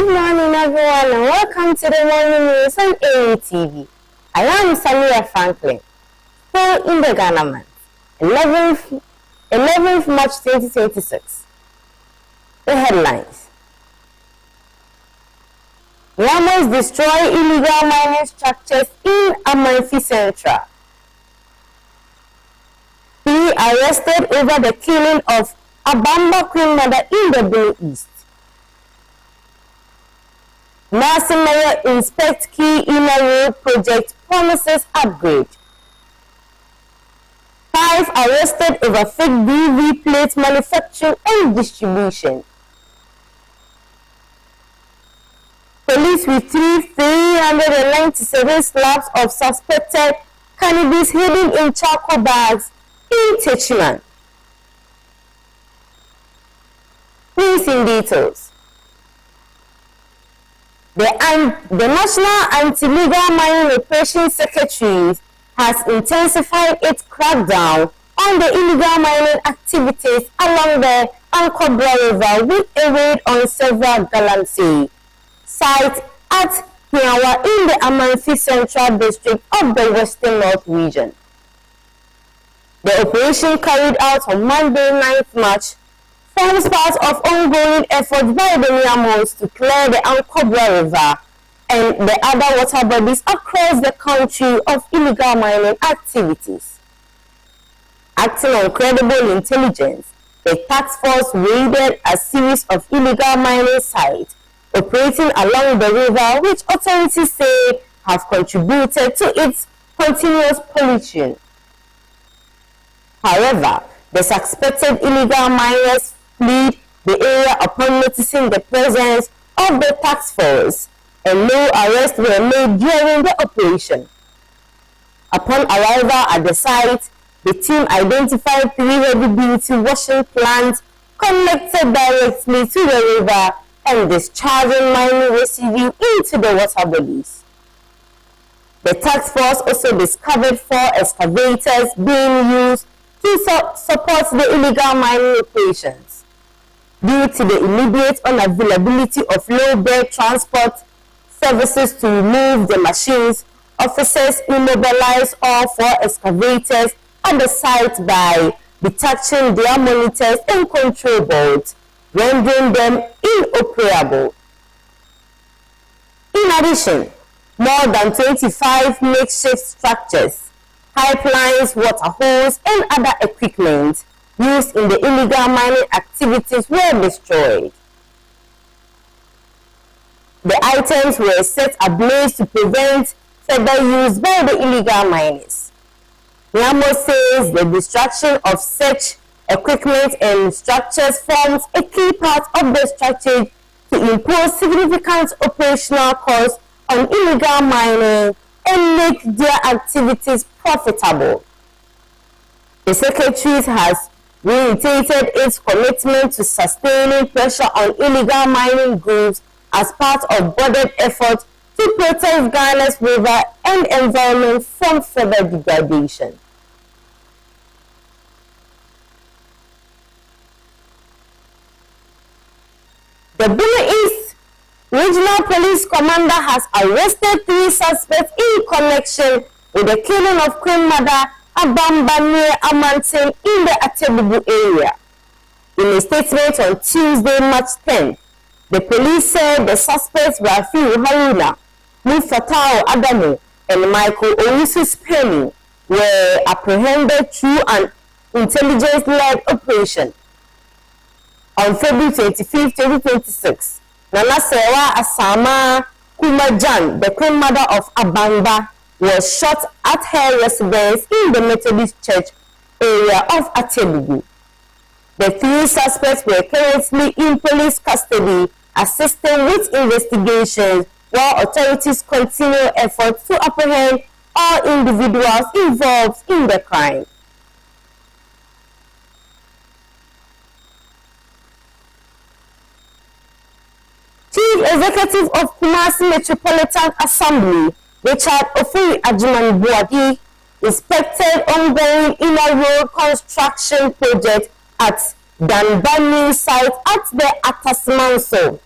Good morning, everyone, and welcome to the morning news on AETV. I am Samira Franklin. Still in the Ghana month, 11th March 2026. The headlines: Aunews destroy illegal mining structures in Amanfi Central. 3 arrested over the killing of Abamba Queen Mother in the Blue East. Mayor inspects key inner road project, promises upgrade. 5 arrested over fake DV plate manufacturing and distribution. Police retrieved 397 slabs of suspected cannabis hidden in charcoal bags in Techiman. Please in details. The National Anti-Legal Mining Repression Secretary has intensified its crackdown on the illegal mining activities along the Ankobra River with a raid on several Galamsey sites at Hiawa in the Amanfi Central District of the Western North Region. The operation carried out on Monday, 9th March, forms part of ongoing efforts by the Aunews to clear the Ankobra River and the other water bodies across the country of illegal mining activities. Acting on credible intelligence, the task force raided a series of illegal mining sites operating along the river, which authorities say have contributed to its continuous pollution. However, the suspected illegal miners fled the area upon noticing the presence of the task force, and no arrests were made during the operation. Upon arrival at the site, the team identified 3 heavy-duty washing plants connected directly to the river and discharging mining residue into the water bodies. The task force also discovered 4 excavators being used to support the illegal mining operations. Due to the immediate unavailability of low-bed transport services to remove the machines, officers immobilized all 4 excavators at the site by detaching their monitors and control boards, rendering them inoperable. In addition, more than 25 makeshift structures, pipelines, water holes, and other equipment used in the illegal mining activities were destroyed. The items were set ablaze to prevent further use by the illegal miners. Aunews says the destruction of such equipment and structures forms a key part of the strategy to impose significant operational costs on illegal mining and make their activities profitable. The Secretary has reiterated its commitment to sustaining pressure on illegal mining groups as part of broader efforts to protect Ghana's river and environment from further degradation. The Blue East Regional Police Commander has arrested 3 suspects in connection with the killing of Queen Mother Abamba near Amantin in the Atebubu area. In a statement on Tuesday, March 10th, the police said the suspects Rafiu Haruna, Mufatao Adamu, and Michael Owusu Penny were apprehended through an intelligence-led operation. On February 25, 2026, Nana Sewa Asama Kumajan, the Queen Mother of Abamba, was shot at her residence in the Methodist Church area of Atebubu. The 3 suspects were currently in police custody, assisting with investigations, while authorities continue efforts to apprehend all individuals involved in the crime. Chief Executive of Kumasi Metropolitan Assembly, Richard Ofuri Ajiman Buadi, inspected ongoing inner road construction project at Danbani site at the Atasmanso.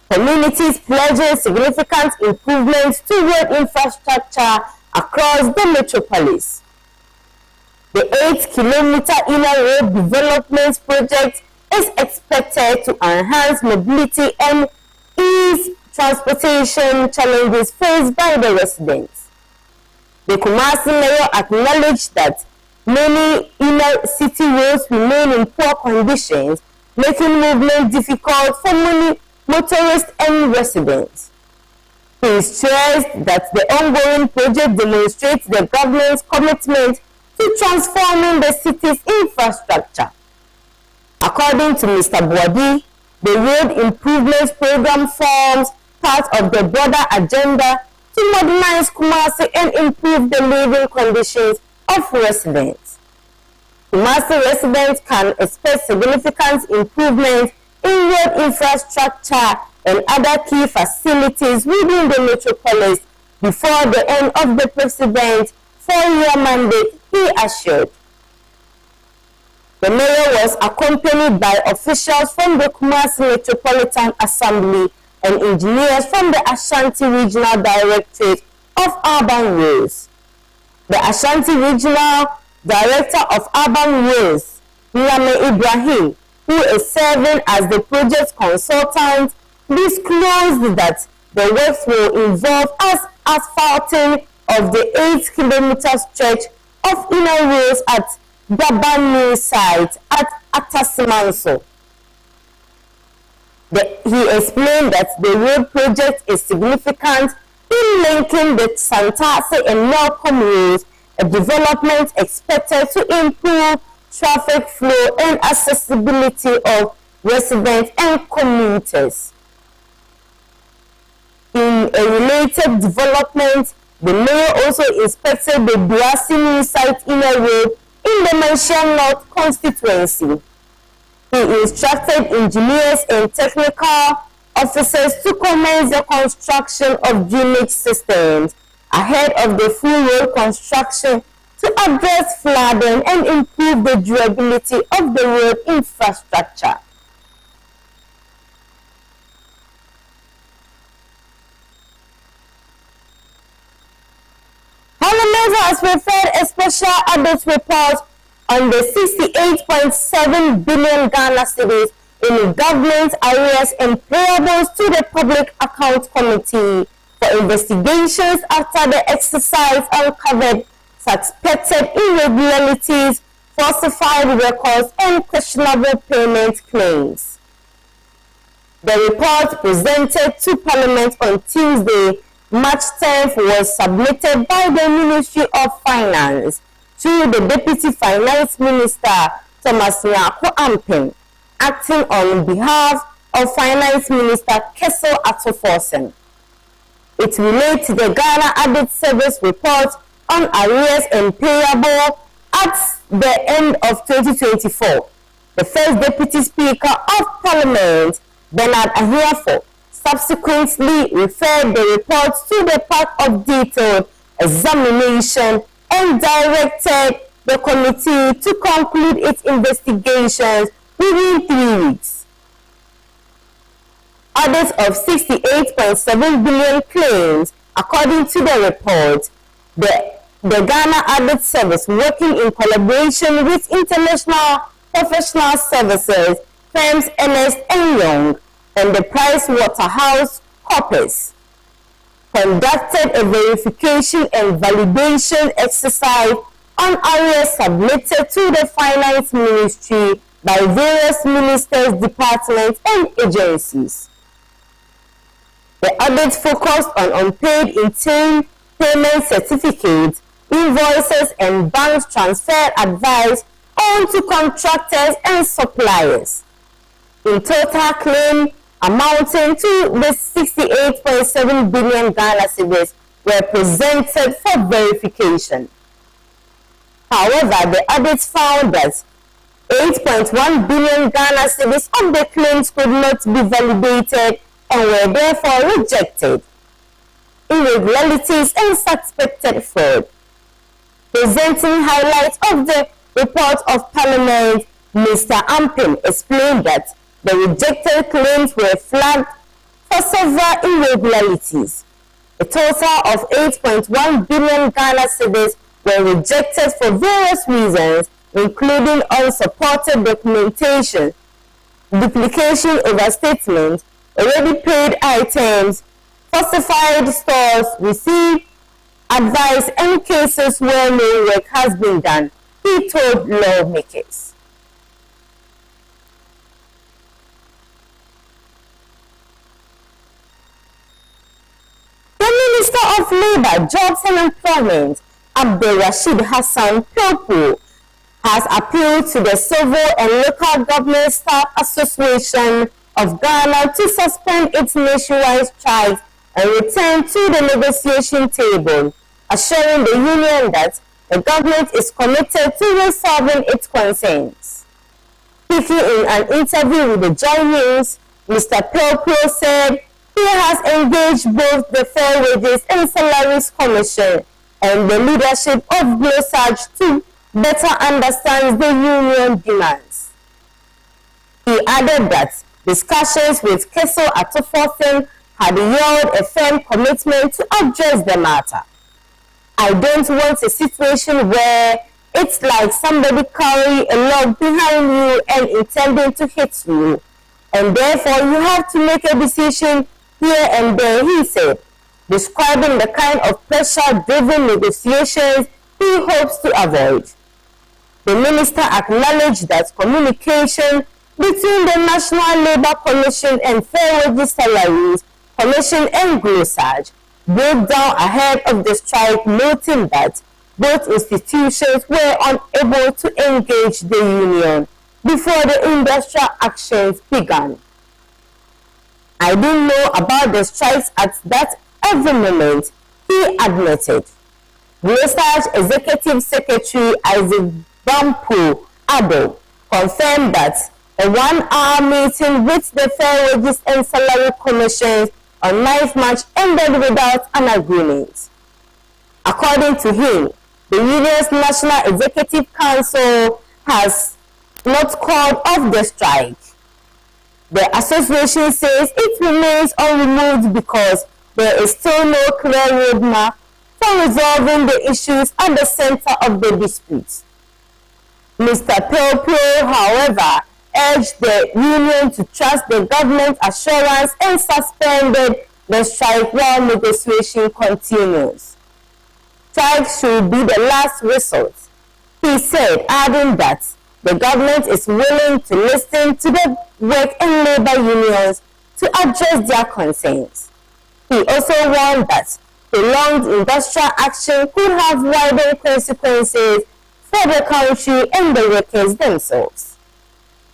Communities pledging significant improvements to road infrastructure across the metropolis. The 8-kilometer inner road development project is expected to enhance mobility and ease transportation challenges faced by the residents. The Kumasi mayor acknowledged that many inner city roads remain in poor conditions, making movement difficult for many motorists and residents. He stressed that the ongoing project demonstrates the government's commitment to transforming the city's infrastructure. According to Mr. Boadi, the road improvements program forms part of the broader agenda to modernize Kumasi and improve the living conditions of residents. Kumasi residents can expect significant improvements in road infrastructure and other key facilities within the metropolis before the end of the president's 4-year mandate, he assured. The mayor was accompanied by officials from the Kumasi Metropolitan Assembly and engineers from the Ashanti Regional Directorate of Urban Roads. The Ashanti Regional Director of Urban Roads, Nyame Ibrahim, who is serving as the project consultant, disclosed that the works will involve asphalting of the 8-kilometer stretch of inner roads at Gabani site at Atasimanso. He explained that the road project is significant in linking the Santase and Malcolm roads, a development expected to improve traffic flow and accessibility of residents and commuters. In a related development, the mayor also inspected the Biasini site inner road in the Mansion North constituency. He instructed engineers and technical officers to commence the construction of drainage systems ahead of the full road construction to address flooding and improve the durability of the road infrastructure. Parliament has preferred a special audit report on the 68.7 billion Ghana cedis in government arrears and payables to the Public Account Committee for investigations after the exercise uncovered suspected irregularities, falsified records, and questionable payment claims. The report presented to Parliament on Tuesday, March 10th, was submitted by the Ministry of Finance to the Deputy Finance Minister, Thomas Nyako Ampin, acting on behalf of Finance Minister Kessel Atoforsen. It relates to the Ghana Audit Service report on arrears and payable at the end of 2024. The first Deputy Speaker of Parliament, Bernard Ahiafo, subsequently referred the report to the part of detailed examination and directed the committee to conclude its investigations within 3 weeks. Audits of 68.7 billion claims, according to the report. The Ghana Audit Service, working in collaboration with international professional services firms Ernst & Young and the PricewaterhouseCoopers, conducted a verification and validation exercise on areas submitted to the Finance Ministry by various ministers, departments, and agencies. The audit focused on unpaid interim payment certificates, invoices, and bank transfer advice on to contractors and suppliers. In total, claim amounting to the 68.7 billion Ghana cedis were presented for verification. However, the audit found that 8.1 billion Ghana cedis of the claims could not be validated and were therefore rejected. Irregularities and suspected fraud. Presenting highlights of the report of Parliament, Mr. Ampin explained that the rejected claims were flagged for several irregularities. A total of 8.1 billion Ghana cedis were rejected for various reasons, including unsupported documentation, duplication, overstatement, already paid items, falsified stores, received advice, and cases where no work has been done, he told lawmakers. The Minister of Labour, Jobs and Employment, Abdulrashid Hassan Pelpo, has appealed to the Civil and Local Government Staff Association of Ghana to suspend its nationwide strike and return to the negotiation table, assuring the union that the government is committed to resolving its concerns. Speaking in an interview with the Joy News, Mr. Pelpo said he has engaged both the Fair Wages and Salaries Commission and the leadership of GLOSAG to better understand the union demands. He added that discussions with Keso Atoforsen had yielded a firm commitment to address the matter. I don't want a situation where it's like somebody carrying a log behind you and intending to hit you, and therefore you have to make a decision here and there, he said, describing the kind of pressure-driven negotiations he hopes to avoid. The minister acknowledged that communication between the National Labour Commission and Fair Wages Salaries Commission and GLOSAG broke down ahead of the strike, noting that both institutions were unable to engage the union before the industrial actions began. I didn't know about the strikes at that every moment, he admitted. GLOSAG Executive Secretary Isaac Bampo Ado confirmed that a 1-hour meeting with the Fair Wages and Salary Commission on 9th March ended without an agreement. According to him, the union's National Executive Council has not called off the strike. The association says it remains unremoved because there is still no clear roadmap for resolving the issues at the center of the dispute. Mr. Pelpo, however, urged the union to trust the government assurance and suspended the strike while negotiation continues. Strike should be the last resort, he said, adding that the government is willing to listen to the work and labor unions to address their concerns. He also warned that prolonged industrial action could have wider consequences for the country and the workers themselves.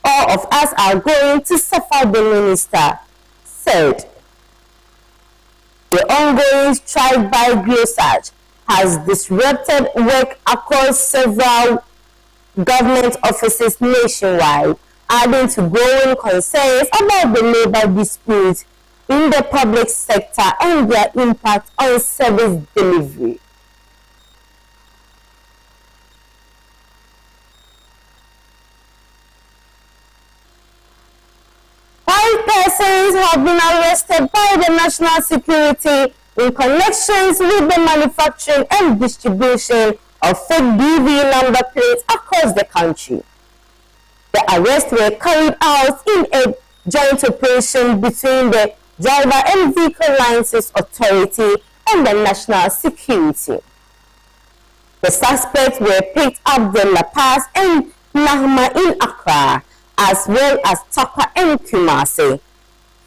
All of us are going to suffer, the minister said. The ongoing strike by GLOSAG has disrupted work across several government offices nationwide, adding to growing concerns about the labor disputes in the public sector and their impact on service delivery. Five persons have been arrested by the national security in connections with the manufacturing and distribution of fake DV number plates across the country. The arrests were carried out in a joint operation between the Driver and Vehicle License Authority and the National Security. The suspects were picked up in La Paz and Nahma in Accra, as well as Taka and Kumasi,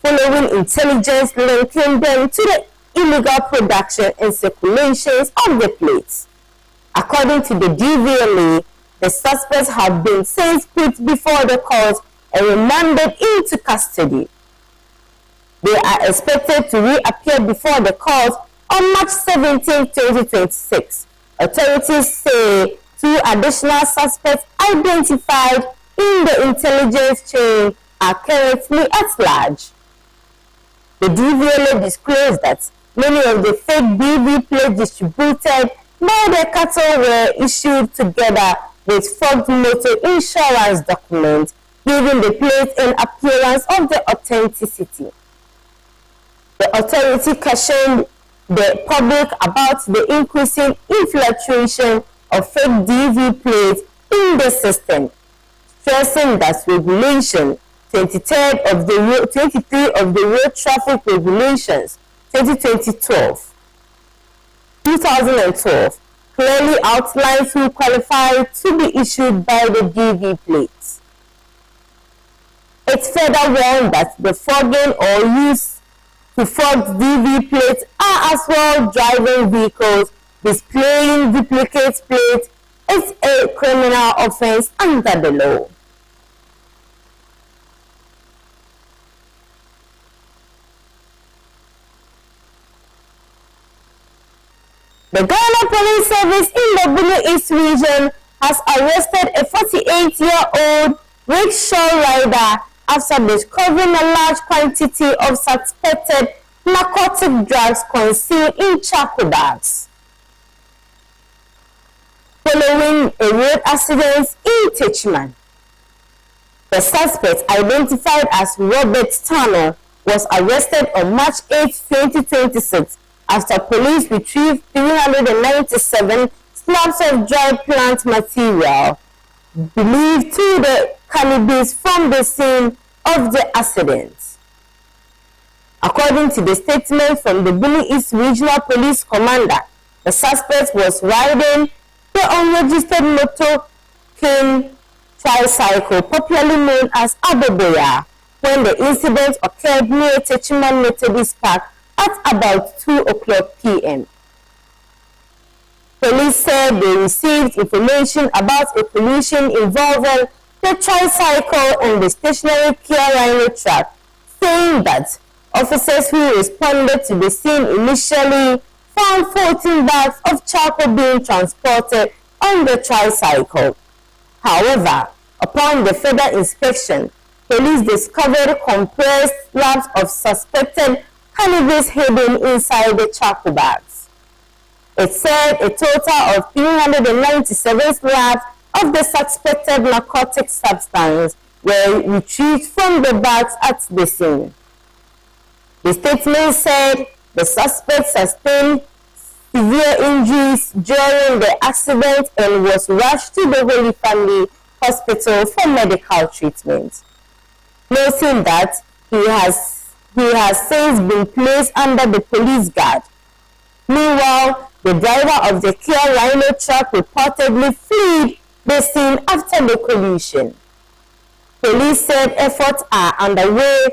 following intelligence linking them to the illegal production and circulations of the plates. According to the DVLA, the suspects have been since put before the court and remanded into custody. They are expected to reappear before the court on March 17, 2026. Authorities say 2 additional suspects identified in the intelligence chain are currently at large. The DVLA disclosed that many of the fake DV plates distributed by the cattle were issued together with forged motor insurance documents, giving the plate an appearance of the authenticity. The authority cautioned the public about the increasing infiltration of fake DV plates in the system, stressing that Regulation 23 of the Road Traffic Regulations 2012 clearly outlines who qualify to be issued by the DV plates. It further warned that the forging or use to forge DV plates are as well driving vehicles displaying duplicate plates is a criminal offense under the law. The Ghana Police Service in the Benue East region has arrested a 48-year-old rickshaw rider after discovering a large quantity of suspected narcotic drugs concealed in charcoal bags. Following a road accident in Techiman, the suspect, identified as Robert Tano, was arrested on March 8, 2026 after police retrieved 397 slabs of dry plant material believed to be cannabis from the scene of the accident. According to the statement from the Benue East Regional Police Commander, the suspect was riding the unregistered motor cane tricycle, popularly known as Aboboya, when the incident occurred near Techiman Methodist Park at about 2 o'clock p.m. Police said they received information about a collision involving the tricycle and the stationary Kia Rhino truck, saying that officers who responded to the scene initially found 14 bags of charcoal being transported on the tricycle. However, upon the further inspection, police discovered compressed slabs of suspected cannabis hidden inside the charcoal bags. It said a total of 397 slabs of the suspected narcotic substance were retrieved from the bags at the scene. The statement said the suspect sustained severe injuries during the accident and was rushed to the Holy Family Hospital for medical treatment, noting that he has since been placed under the police guard. Meanwhile, the driver of the Kia Rhino truck reportedly fled the scene after the collision. Police said efforts are underway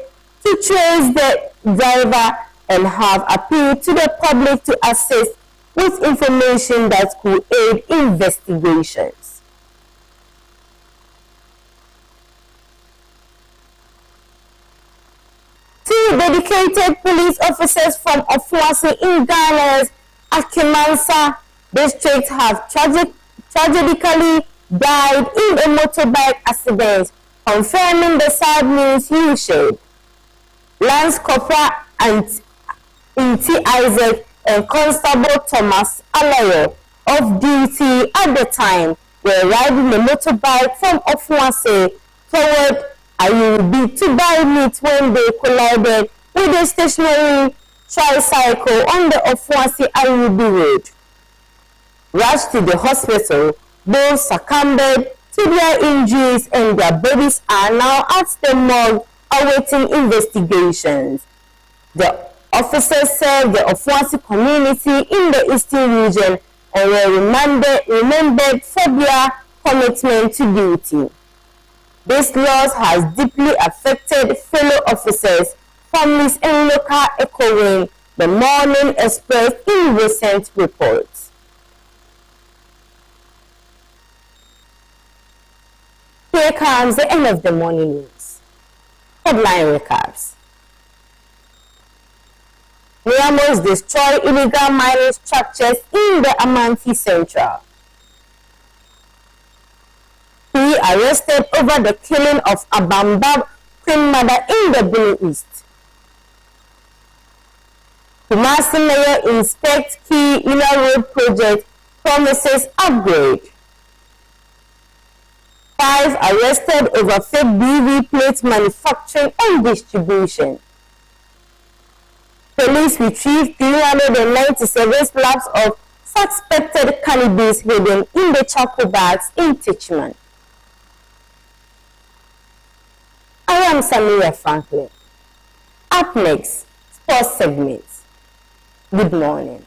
to trace the driver and have appealed to the public to assist with information that could aid investigations. Two dedicated police officers from Ofuase in Ghana's Akimansa district have tragically died in a motorbike accident, confirming the sad news you shared. Lance Corporal and Inti Isaac and Constable Thomas Alayo, off duty at the time, were riding a motorbike from Ofuase toward Ayubi to buy meat when they collided with a stationary tricycle on the Ofuase Ayubi road. Rushed to the hospital, both succumbed to their injuries and their bodies are now at the morgue awaiting investigations. The officers served the Ofuase community in the eastern region and were remembered for their commitment to duty. This loss has deeply affected fellow officers, families, and local echoing the Morning Express in recent reports. Here comes the end of the morning news. Headline recaps. Niamos destroy illegal mining structures in the Amanti Central. He arrested over the killing of a Bambab Queen Mother in the Benue East. Kumasi Mayor inspects key inner road project, promises upgrade. 5 arrested over fake DV plate manufacturing and distribution. Police retrieved 397 slabs of suspected cannabis hidden in the charcoal bags in Tichman. I am Samira Franklin. Up next, sports segments. Good morning.